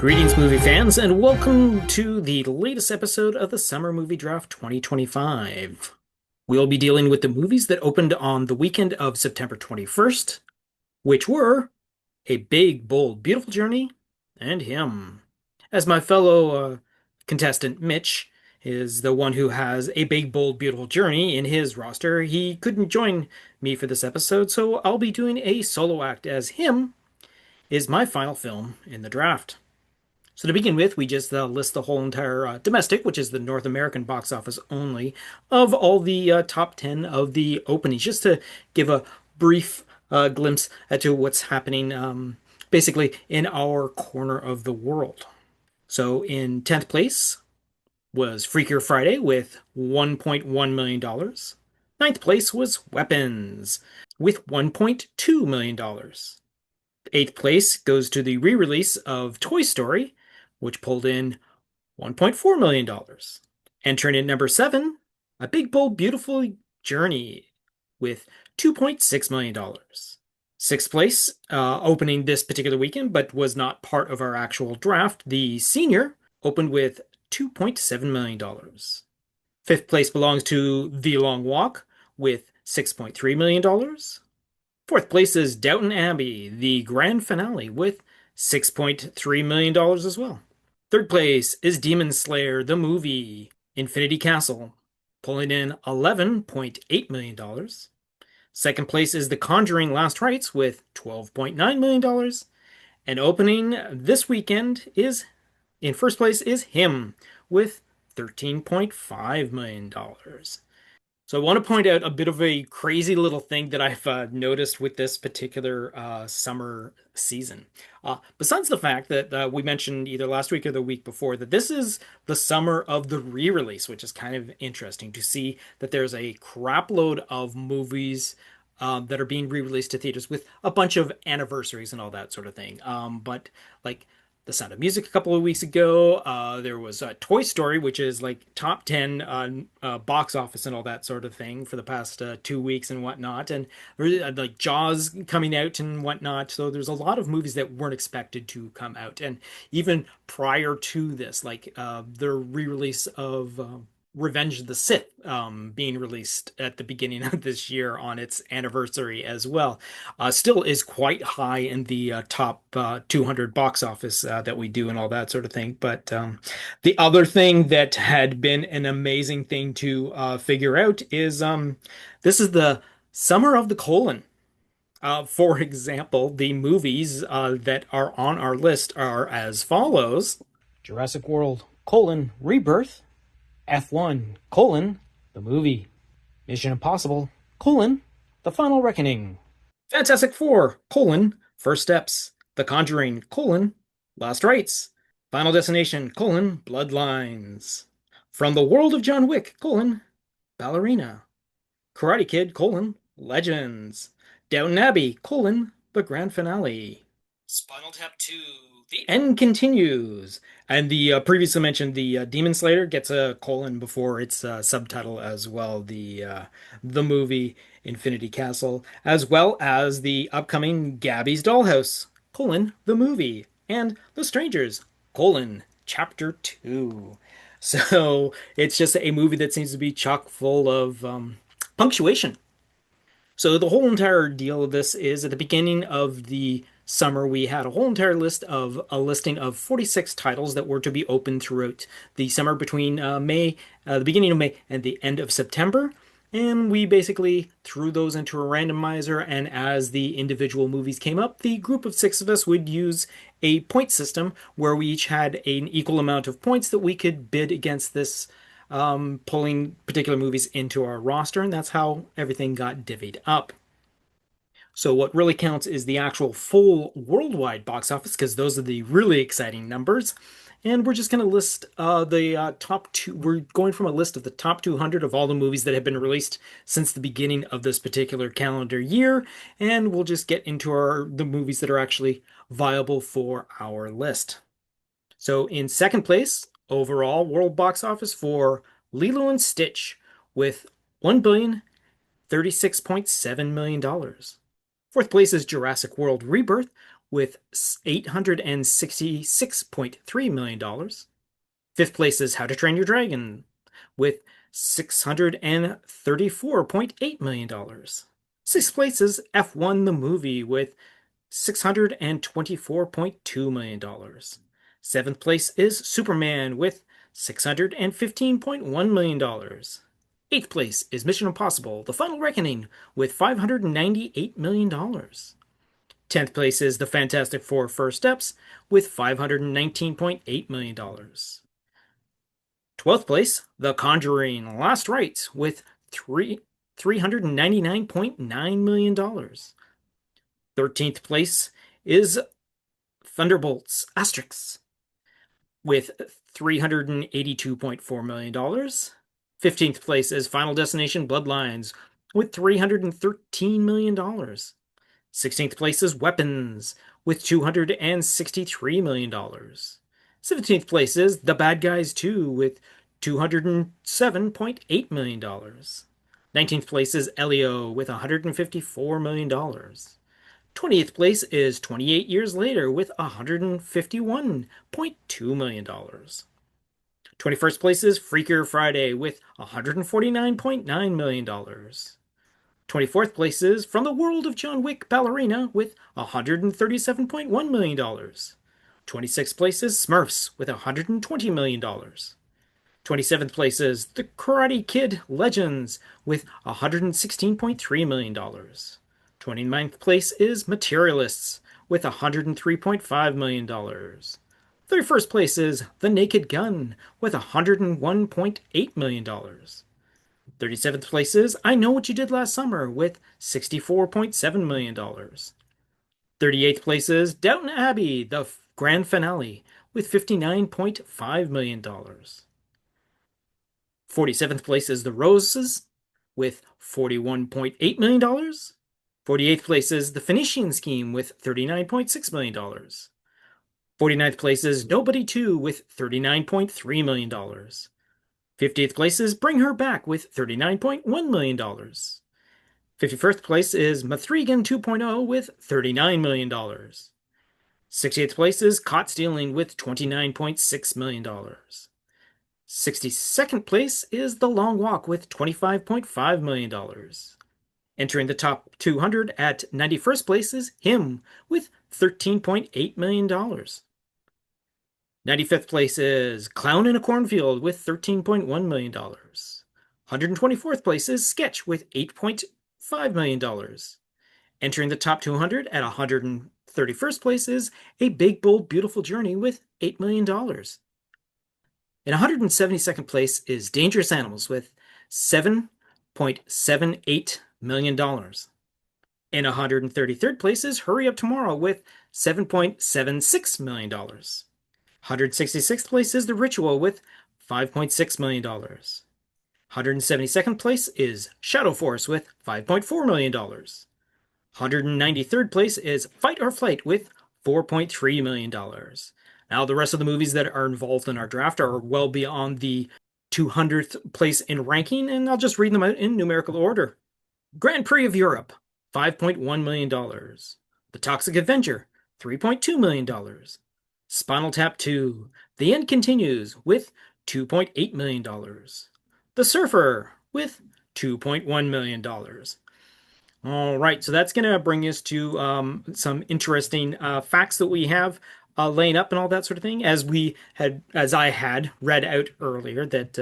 Greetings, movie fans, and welcome to the latest episode of the Summer Movie Draft 2025. We'll be dealing with the movies that opened on the weekend of September 21st, which were A Big, Bold, Beautiful Journey and Him. As my fellow contestant Mitch is the one who has A Big, Bold, Beautiful Journey in his roster, he couldn't join me for this episode, so I'll be doing a solo act as Him is my final film in the draft. So to begin with, we just list the whole entire domestic, which is the North American box office only, of all the top 10 of the openings, just to give a brief glimpse as to what's happening basically in our corner of the world. So in 10th place was Freakier Friday with $1.1 million. Ninth place was Weapons with $1.2 million. Eighth place goes to the re-release of Toy Story, which pulled in $1.4 million. Entering at number 7, A Big Bold Beautiful Journey with $2.6 million. Sixth place, opening this particular weekend, but was not part of our actual draft, The Senior opened with $2.7 million. Fifth place belongs to The Long Walk with $6.3 million. Fourth place is Downton Abbey, the grand finale, with $6.3 million as well. Third place is Demon Slayer, the movie, Infinity Castle, pulling in $11.8 million. Second place is The Conjuring Last Rites with $12.9 million. And opening this weekend is, in first place, is Him with $13.5 million. So I want to point out a bit of a crazy little thing that I've noticed with this particular summer season. Besides the fact that we mentioned either last week or the week before that this is the summer of the re-release, which is kind of interesting to see that there's a crap load of movies that are being re-released to theaters with a bunch of anniversaries and all that sort of thing. But like the Sound of Music a couple of weeks ago. There was Toy Story, which is like top 10 box office and all that sort of thing for the past 2 weeks and whatnot. And like Jaws coming out and whatnot. So there's a lot of movies that weren't expected to come out. And even prior to this, like the re-release of Revenge of the Sith being released at the beginning of this year on its anniversary as well, still is quite high in the top 200 box office that we do and all that sort of thing. But the other thing that had been an amazing thing to figure out is this is the summer of the colon. For example, the movies that are on our list are as follows: Jurassic World, Rebirth, F1, the movie, Mission Impossible, The Final Reckoning, Fantastic Four, First Steps, The Conjuring, Last Rites, Final Destination, Bloodlines, From the World of John Wick, Ballerina, Karate Kid, Legends, Downton Abbey, The Grand Finale, Spinal Tap 2, The End Continues, and the previously mentioned the Demon Slayer gets a colon before its subtitle as well. The movie Infinity Castle, as well as the upcoming Gabby's Dollhouse, the movie, and The Strangers, Chapter 2. So it's just a movie that seems to be chock full of punctuation. So the whole entire deal of this is at the beginning of the summer, we had a whole entire listing of 46 titles that were to be open throughout the summer between the beginning of May and the end of September. And we basically threw those into a randomizer, and as the individual movies came up, the group of 6 of us would use a point system where we each had an equal amount of points that we could bid against this, pulling particular movies into our roster, and that's how everything got divvied up. So what really counts is the actual full worldwide box office, because those are the really exciting numbers. And we're just going to list the top two. We're going from a list of the top 200 of all the movies that have been released since the beginning of this particular calendar year. And we'll just get into the movies that are actually viable for our list. So in second place, overall world box office for Lilo and Stitch with $1,036.7 million. Fourth place is Jurassic World Rebirth with $866.3 million. Dollars. Fifth place is How to Train Your Dragon with $634.8 million. Dollars. Sixth place is F1 the movie with $624.2 million. Dollars. Seventh place is Superman with $615.1 million. Dollars. Eighth place is Mission Impossible The Final Reckoning with $598 million. Dollars. 10th place is The Fantastic Four First Steps with $519.8 million. Dollars. 12th place, The Conjuring Last Rites with $399.9 million. Dollars. 13th place is Thunderbolts Asterix with $382.4 million. Dollars. 15th place is Final Destination Bloodlines with $313 million. Dollars. 16th place is Weapons with $263 million. Dollars. 17th place is The Bad Guys 2 with $207.8 million. Dollars. 19th place is Elio with $154 million. Dollars. 20th place is 28 Years Later with $151.2 million. Dollars. 21st place is Freakier Friday with $149.9 million. Dollars. 24th place is From the World of John Wick Ballerina with $137.1 million. Dollars. 26th place is Smurfs with $120 million. Dollars. 27th place is The Karate Kid Legends with $116.3 million. Dollars. 29th place is Materialists with $103.5 million. Dollars. 31st place is The Naked Gun with $101.8 million. Dollars. 37th place is I Know What You Did Last Summer with $64.7 million. Dollars. 38th place is Downton Abbey, the grand finale, with $59.5 million. Dollars. 47th place is The Roses with $41.8 million. Dollars. 48th place is The Finishing Scheme with $39.6 million. Dollars. 49th place is Nobody 2 with $39.3 million. Dollars. 50th place is Bring Her Back with $39.1 million. Dollars. 51st place is Mathregan 2.0 with $39 million. Dollars. 60th place is Caught Stealing with $29.6 million. Dollars. 62nd place is The Long Walk with $25.5 million. Dollars. Entering the top 200 at 91st place is Him with $13.8 million. Dollars. 95th place is Clown in a Cornfield with $13.1 million. Dollars. 124th place is Sketch with $8.5 million. Dollars. Entering the top 200 at 131st place is A Big Bold Beautiful Journey with $8 million. Dollars. In 172nd place is Dangerous Animals with $7.78 million. Dollars. In 133rd place is Hurry Up Tomorrow with $7.76 million. Dollars. 166th place is The Ritual with $5.6 million. 172nd place is Shadow Force with $5.4 million. 193rd place is Fight or Flight with $4.3 million. Now, the rest of the movies that are involved in our draft are well beyond the 200th place in ranking, and I'll just read them out in numerical order. Grand Prix of Europe, $5.1 million. The Toxic Avenger, $3.2 million. Spinal Tap 2, The End Continues with $2.8 million. The Surfer with $2.1 million. All right, so that's going to bring us to some interesting facts that we have laying up and all that sort of thing. As I had read out earlier, that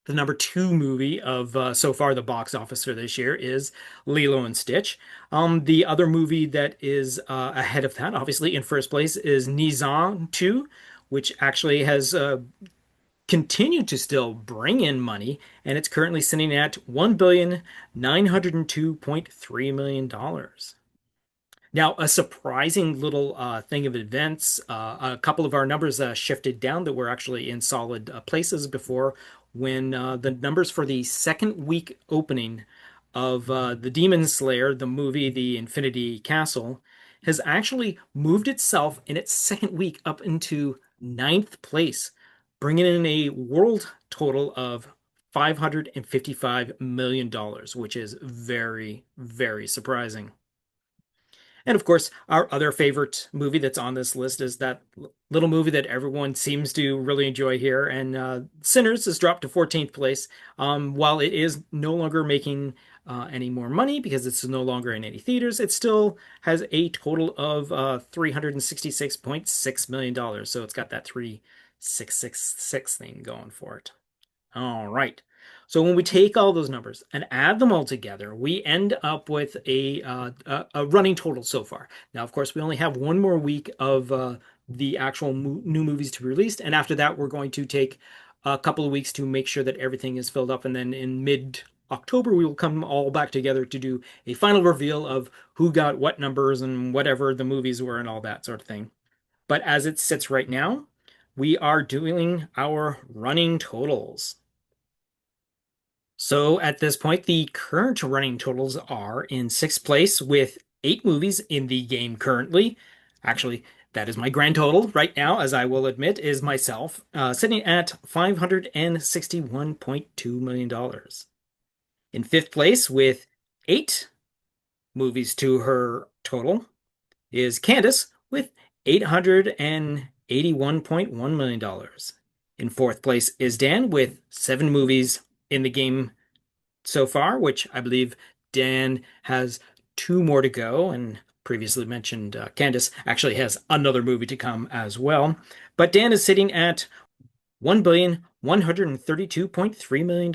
the number 2 movie of so far the box office for this year is Lilo and Stitch. The other movie that is ahead of that, obviously in first place, is Nizam 2, which actually has continued to still bring in money, and it's currently sitting at $1,902.3 million. Now, a surprising little thing of events, a couple of our numbers shifted down that were actually in solid places before when the numbers for the second week opening of The Demon Slayer, the movie, The Infinity Castle, has actually moved itself in its second week up into 9th place, bringing in a world total of $555 million, which is very, very surprising. And of course, our other favorite movie that's on this list is that little movie that everyone seems to really enjoy here. And Sinners has dropped to 14th place. While it is no longer making any more money because it's no longer in any theaters, it still has a total of $366.6 million. So it's got that 3666 thing going for it. All right. So when we take all those numbers and add them all together, we end up with a running total so far. Now, of course, we only have one more week of the actual new movies to be released, and after that, we're going to take a couple of weeks to make sure that everything is filled up, and then in mid-October, we will come all back together to do a final reveal of who got what numbers and whatever the movies were and all that sort of thing. But as it sits right now, we are doing our running totals. So at this point, the current running totals are in sixth place with 8 movies in the game currently. Actually, that is my grand total right now, as I will admit, is myself, sitting at $561.2 million. In fifth place with 8 movies to her total is Candace with $881.1 million. In fourth place is Dan with 7 movies in the game so far, which I believe Dan has 2 more to go, and previously mentioned Candace actually has another movie to come as well. But Dan is sitting at $1,132.3 million.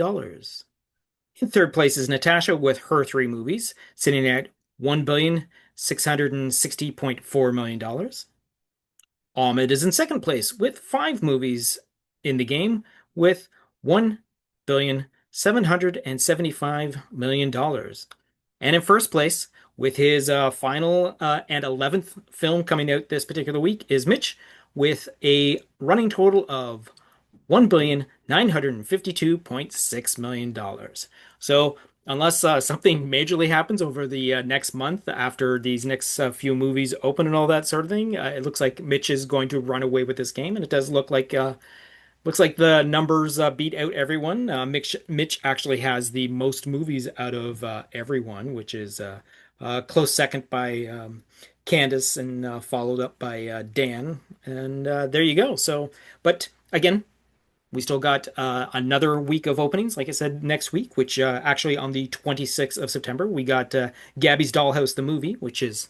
In third place is Natasha with her 3 movies, sitting at $1,660.4 million. Ahmed is in second place with 5 movies in the game with $1,775 million. And in first place, with his final and 11th film coming out this particular week, is Mitch with a running total of $1,952.6 million. So unless something majorly happens over the next month after these next few movies open and all that sort of thing, it looks like Mitch is going to run away with this game, and it does look like the numbers beat out everyone. Mitch actually has the most movies out of everyone, which is close second by Candace and followed up by Dan. And there you go. So, but again, we still got another week of openings, like I said, next week, which actually on the 26th of September, we got Gabby's Dollhouse, the movie, which is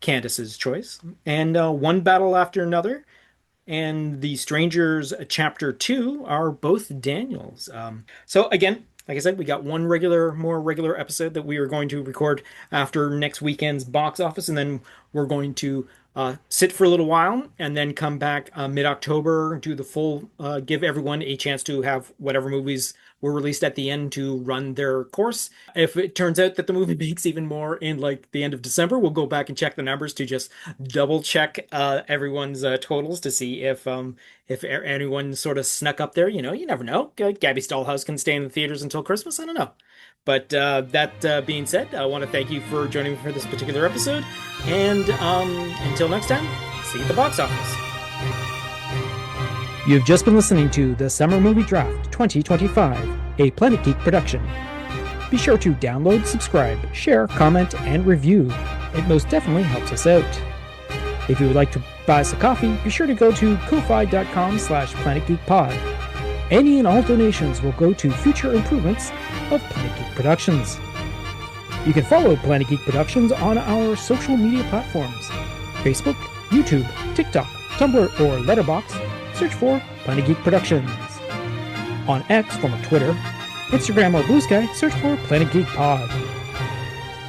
Candace's choice, and One Battle After Another and The Strangers Chapter 2 are both Daniel's. So again, like I said, we got one more regular episode that we are going to record after next weekend's box office, and then we're going to sit for a little while and then come back mid-October, do the full, give everyone a chance to have whatever movies were released at the end to run their course. If it turns out that the movie makes even more in like the end of December, we'll go back and check the numbers to just double check everyone's totals to see if anyone sort of snuck up there. You know, you never know. Gabby's Dollhouse can stay in the theaters until Christmas. I don't know. But that being said, I want to thank you for joining me for this particular episode. And until next time, see you at the box office. You've just been listening to the Summer Movie Draft 2025, a Planet Geek production. Be sure to download, subscribe, share, comment, and review. It most definitely helps us out. If you would like to buy us a coffee, be sure to go to ko-fi.com/PlanetGeekPod. Any and all donations will go to future improvements of Planet Geek Productions. You can follow Planet Geek Productions on our social media platforms: Facebook, YouTube, TikTok, Tumblr, or Letterboxd. Search for Planet Geek Productions. On X, former Twitter, Instagram, or Blue Sky, search for Planet Geek Pod.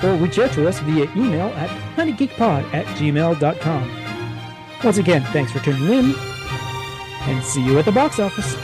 Or reach out to us via email at planetgeekpod@gmail.com. Once again, thanks for tuning in, and see you at the box office.